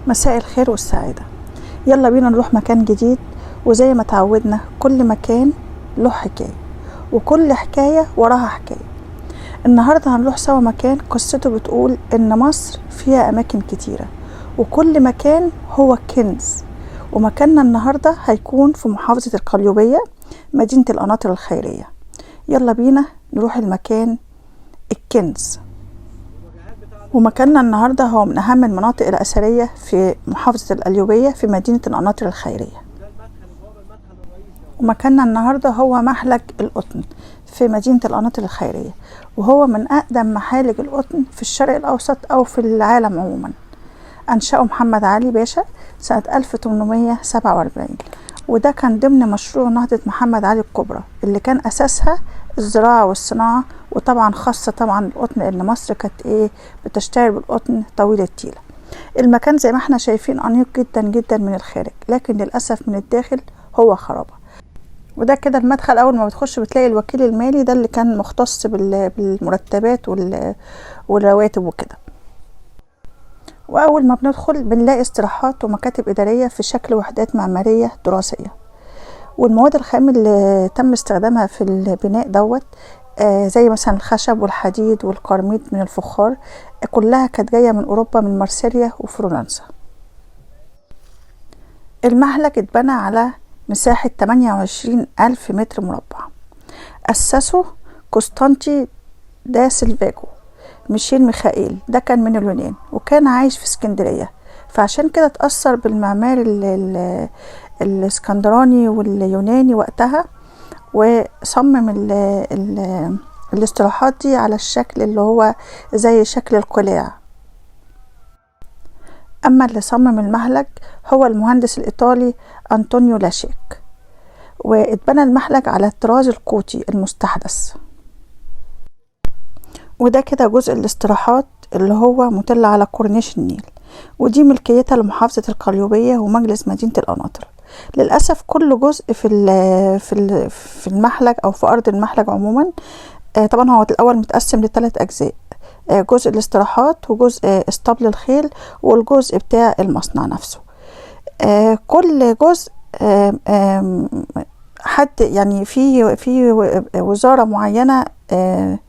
مساء الخير والسعادة. يلا بينا نروح مكان جديد، وزي ما تعودنا كل مكان له حكاية، وكل حكاية وراها حكاية. النهاردة هنروح سوا مكان قصته بتقول إن مصر فيها أماكن كتيرة، وكل مكان هو كنز. ومكاننا النهاردة هيكون في محافظة القليوبية، مدينة القناطر الخيرية. يلا بينا نروح المكان الكنز. ومكاننا النهاردة هو من أهم المناطق الأثرية في محافظة القليوبية في مدينة القناطر الخيرية. ومكاننا النهاردة هو محلج القطن في مدينة القناطر الخيرية، وهو من أقدم محالج القطن في الشرق الأوسط أو في العالم عموما. أنشأه محمد علي باشا سنة 1847، وده كان ضمن مشروع نهضة محمد علي الكبرى اللي كان أساسها الزراعة والصناعة، وطبعا خاصة طبعا القطن، لأن مصر كانت بتشتهر بالقطن طويل التيلة. المكان زي ما احنا شايفين أنيق جدا جدا من الخارج، لكن للأسف من الداخل هو خرابة. وده كده المدخل، أول ما بتخش بتلاقي الوكيل المالي، ده اللي كان مختص بالمرتبات والرواتب وكده. وأول ما بندخل بنلاقي استراحات ومكاتب إدارية في شكل وحدات معمارية دراسية. والمواد الخام اللي تم استخدامها في البناء دوت زي مثلا الخشب والحديد والقرميد من الفخار، كلها كانت جاية من أوروبا، من مارسيليا وفلورنسا. المحلج اتبنى على مساحة 28,000 متر مربع. أسسه قسطنطي دا سيلفاجو ميشيل ميخائيل، ده كان من اليونان وكان عايش في اسكندرية، فعشان كده اتأثر بالمعمار الاسكندراني واليوناني وقتها، وصمم الاستراحات دي على الشكل اللي هو زي شكل القلاع. أما اللي صمم المحلج هو المهندس الإيطالي أنطونيو لاشيك، واتبنى المحلج على الطراز القوطي المستحدث. وده كده جزء الاستراحات اللي هو مطل على كورنيش النيل، ودي ملكيتها لمحافظة القليوبية ومجلس مدينة القناطر. للأسف كل جزء في المحلج أو في أرض المحلج عموما، طبعا هو الأول متقسم ل3 أجزاء، جزء الاستراحات وجزء اسطبل الخيل والجزء بتاع المصنع نفسه. كل جزء حد يعني في وزارة معينة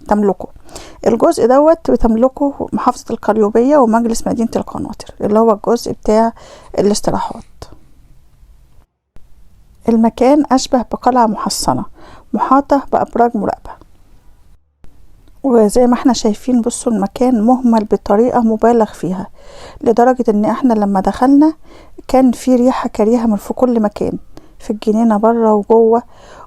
تملكه. الجزء دوت بتملكه محافظة القليوبية ومجلس مدينة القناطر، اللي هو الجزء بتاع الاستراحات. المكان أشبه بقلعة محصنة محاطة بأبراج مراقبة. وزي ما احنا شايفين، بصوا المكان مهمل بطريقة مبالغ فيها، لدرجة ان احنا لما دخلنا كان في ريحة كريهة من في كل مكان، في الجنينة بره وجوه،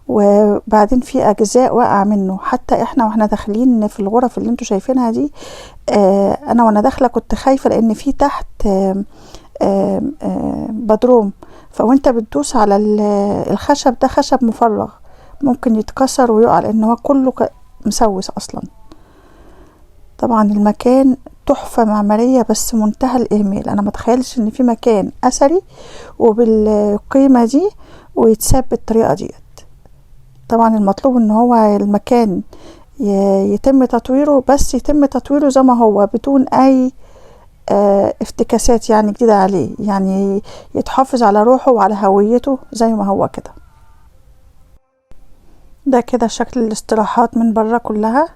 وبعدين في اجزاء واقع منه. حتى احنا واحنا داخلين في الغرف اللي انتوا شايفينها دي، انا وانا داخله كنت خايفه، لان في تحت بدروم، فوانت بتدوس على الخشب ده خشب مفرغ، ممكن يتكسر ويقع، لان هو كله مسوس اصلا. طبعا المكان تحفة معمارية، بس منتهى الإهمال. أنا متخيلش إن في مكان أثري وبالقيمة دي ويتساب بالطريقة ديت. طبعا المطلوب إن هو المكان يتم تطويره، بس يتم تطويره زي ما هو بدون أي افتكاسات يعني جديدة عليه، يعني يتحافظ على روحه وعلى هويته زي ما هو كده. ده كده شكل الاستراحات من بره كلها،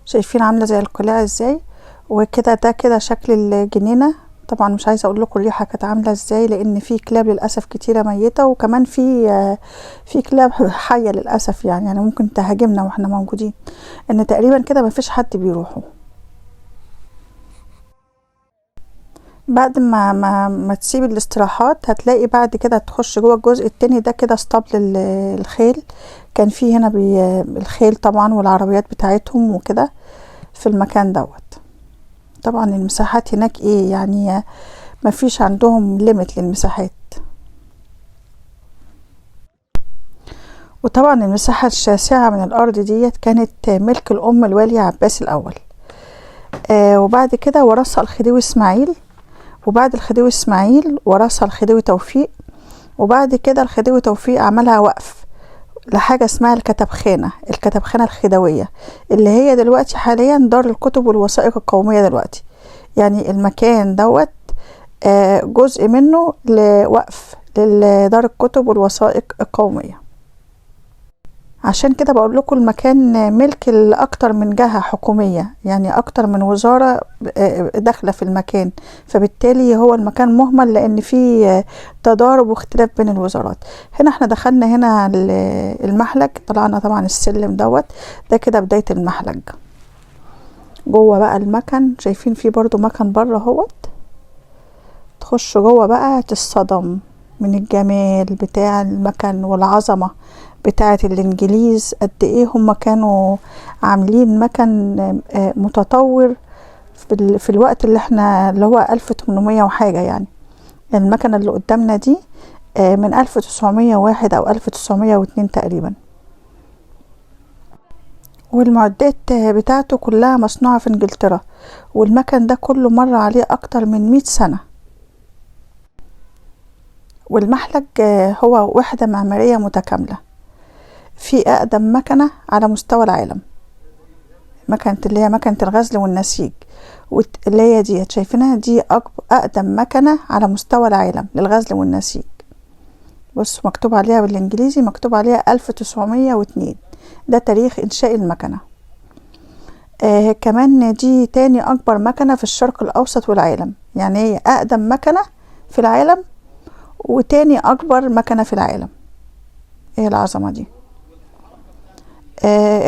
شايفين عامله زي القلاع ازاي. وكده ده كده شكل الجنينه. طبعا مش عايزه اقول لكم الريحه كانت عامله ازاي، لان في كلاب للاسف كتيره ميته، وكمان في كلاب حيه للاسف، يعني ممكن تهاجمنا واحنا موجودين، ان تقريبا كده مفيش حد بيروحوا. بعد ما تسيب الاستراحات هتلاقي بعد كده تخش جوه الجزء التاني، ده كده اسطبل الخيل. كان فيه هنا الخيل طبعا والعربيات بتاعتهم وكده في المكان دوت. طبعا المساحات هناك يعني مفيش عندهم ليميت للمساحات. وطبعا المساحة الشاسعة من الأرض ديت كانت ملك الأم الوالية عباس الأول، وبعد كده ورثها الخديوي إسماعيل، وبعد الخديوي إسماعيل ورثها الخديوي توفيق، وبعد كده الخديوي توفيق عملها وقف لحاجة اسمها الكتبخانة الخديوية، اللي هي دلوقتي حاليا دار الكتب والوثائق القومية دلوقتي. يعني المكان دوت جزء منه لوقف لدار الكتب والوثائق القومية. عشان كده بقول لكم المكان ملك لأكتر من جهة حكومية، يعني أكتر من وزارة داخلة في المكان، فبالتالي هو المكان مهمل لأن فيه تضارب واختلاف بين الوزارات. هنا احنا دخلنا هنا المحلج، طلعنا طبعا السلم دوت، ده كده بداية المحلج. جوه بقى المكان شايفين فيه برضو مكان بره اهوت، تخش جوه بقى تصدم من الجمال بتاع المكان والعظمة بتاعة الانجليز، قد ايه هم كانوا عاملين مكان متطور في الوقت اللي احنا اللي هو 1800 وحاجة. يعني المكنة اللي قدامنا دي من 1901 او 1902 تقريبا، والمعدات بتاعته كلها مصنوعة في انجلترا، والمكن ده كله مر عليه اكتر من 100 سنة. والمحلج هو وحدة معمارية متكاملة، في أقدم مكنة على مستوى العالم، مكنة اللي هي مكنة الغزل والنسيج، اللي هي دي شايفينها دي أقدم مكنة على مستوى العالم للغزل والنسيج. بص مكتوب عليها بالإنجليزي، مكتوب عليها 1902، ده تاريخ إنشاء المكنة. كمان دي تاني أكبر مكنة في الشرق الأوسط والعالم، يعني هي أقدم مكنة في العالم وتاني أكبر مكنة في العالم. ايه العظمة دي.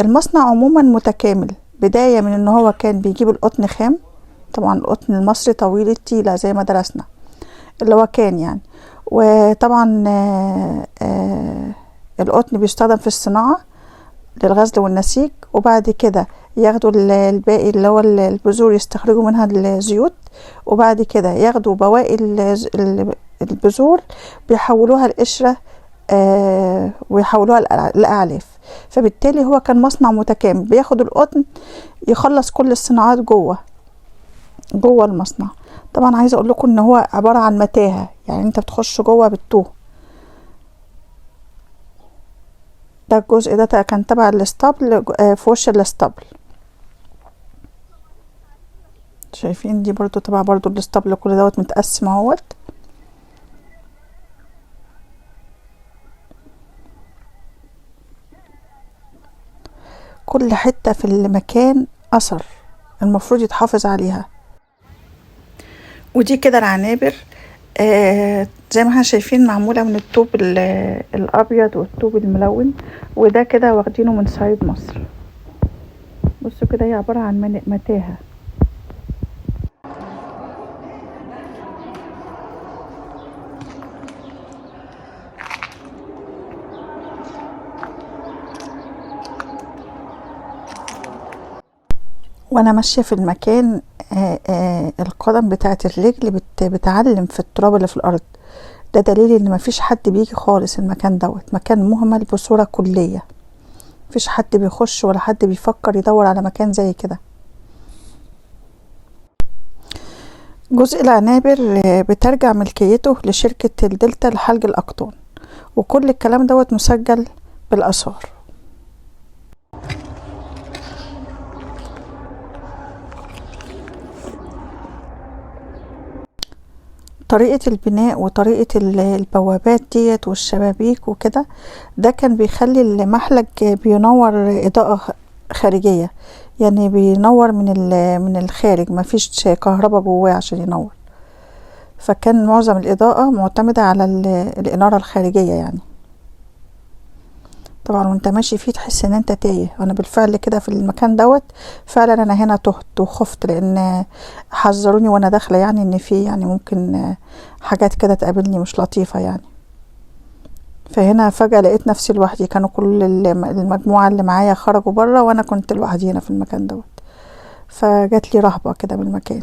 المصنع عموما متكامل، بداية من ان هو كان بيجيب القطن خام، طبعا القطن المصري طويل التيلة زي ما درسنا اللي هو كان يعني، وطبعا القطن بيستخدم في الصناعة للغزل والنسيج، وبعد كده ياخدوا الباقي اللي هو البذور يستخرجوا منها الزيوت، وبعد كده ياخدوا بواقي البذور بيحولوها لقشرة ويحولوها لأعلاف. فبالتالي هو كان مصنع متكامل، بياخد القطن يخلص كل الصناعات جوه المصنع. طبعا عايزه اقول لكم ان هو عباره عن متاهه، يعني انت بتخش جوه بتوه. ده الجزء ده كان تبع الاسطبل، في وش الاسطبل شايفين دي برضو تبع برضو الاسطبل، كل دوت متقسم اهوت. كل حتة في المكان أثر المفروض يتحافظ عليها. ودي كده العنابر، زي ما احنا شايفين معمولة من الطوب الأبيض والطوب الملون، وده كده واخدينه من صعيد مصر. بصوا كده هي عبارة عن متاهة. وانا ماشية في المكان القدم بتاعت الرجل بتعلم في التراب اللي في الارض، ده دليل ان مفيش حد بيجي خالص المكان دوت، مكان مهمل بصورة كلية، مفيش حد بيخش ولا حد بيفكر يدور على مكان زي كده. جزء العنابر بترجع ملكيته لشركة الدلتا لحلج الأقطان، وكل الكلام دوت مسجل بالآثار. طريقة البناء وطريقة البوابات ديت والشبابيك وكده، ده كان بيخلي المحلج بينور إضاءة خارجية، يعني بينور من الخارج، مفيش كهرباء جواه عشان ينور، فكان معظم الإضاءة معتمدة على الإنارة الخارجية يعني. طبعا وانت ماشي فيه تحس ان انت تايه. انا بالفعل كده في المكان دوت فعلا انا هنا تهت وخفت، لان حذروني وانا داخله يعني ان في يعني ممكن حاجات كده تقابلني مش لطيفه يعني. فهنا فجأة لقيت نفسي لوحدي، كانوا كل المجموعه اللي معايا خرجوا بره وانا كنت لوحدي هنا في المكان دوت، فجات لي رهبه كده بالمكان.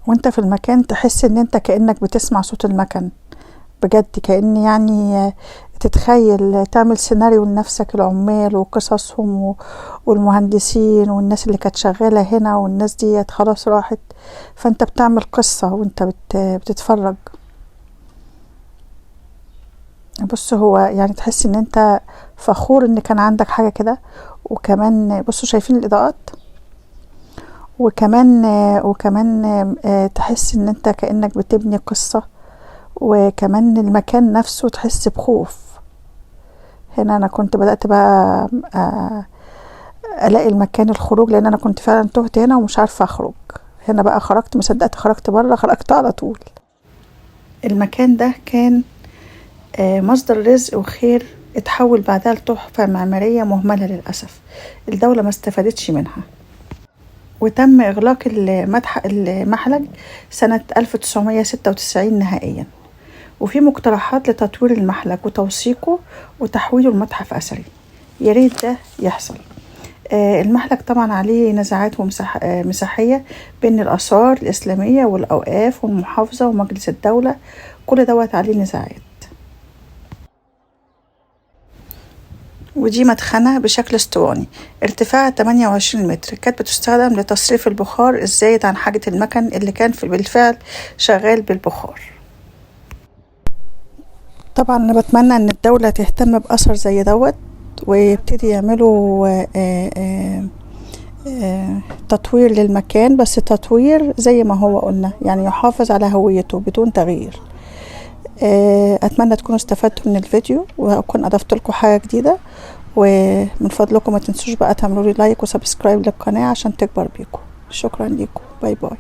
وانت في المكان تحس ان انت كأنك بتسمع صوت المكن بجد، كأن يعني تتخيل تعمل سيناريو لنفسك، العمال وقصصهم والمهندسين والناس اللي كانت شغالة هنا، والناس دي خلاص راحت، فانت بتعمل قصة وانت بتتفرج. بص هو يعني تحس ان انت فخور ان كان عندك حاجة كده، وكمان بصوا شايفين الاضاءات، وكمان تحس ان انت كأنك بتبني قصة، وكمان المكان نفسه تحس بخوف. هنا انا كنت بدأت بقى الاقي المكان الخروج، لان انا كنت فعلا تهت هنا ومش عارفة اخرج. هنا بقى خرجت، مصدقت خرجت بره، خرجت على طول. المكان ده كان مصدر رزق وخير، اتحول بعدها لتحفة معمارية مهملة للأسف. الدولة ما استفادتش منها، وتم إغلاق المحلج سنة 1996 نهائيا. وفي مقترحات لتطوير المحلج وتوثيقه وتحويله لمتحف أثري، ياريت ده يحصل. المحلج طبعا عليه نزاعات مساحية بين الآثار الإسلامية والأوقاف والمحافظة ومجلس الدولة، كل دوت عليه نزاعات. ودي مدخنة بشكل اسطواني ارتفاعها 28 متر، كانت بتستخدم لتصريف البخار الزايد عن حاجة المكن اللي كان بالفعل شغال بالبخار. طبعا أنا بتمنى أن الدولة تهتم بأثر زي دوت، ويبتدي يعملوا تطوير للمكان، بس تطوير زي ما هو قلنا، يعني يحافظ على هويته بدون تغيير. أتمنى تكونوا استفدتوا من الفيديو وأكون أضفت لكم حاجة جديدة، ومن فضلكم ما تنسوش بقى تعملوا لي لايك وسبسكرايب للقناة عشان تكبر بيكم. شكرا لكم، باي باي.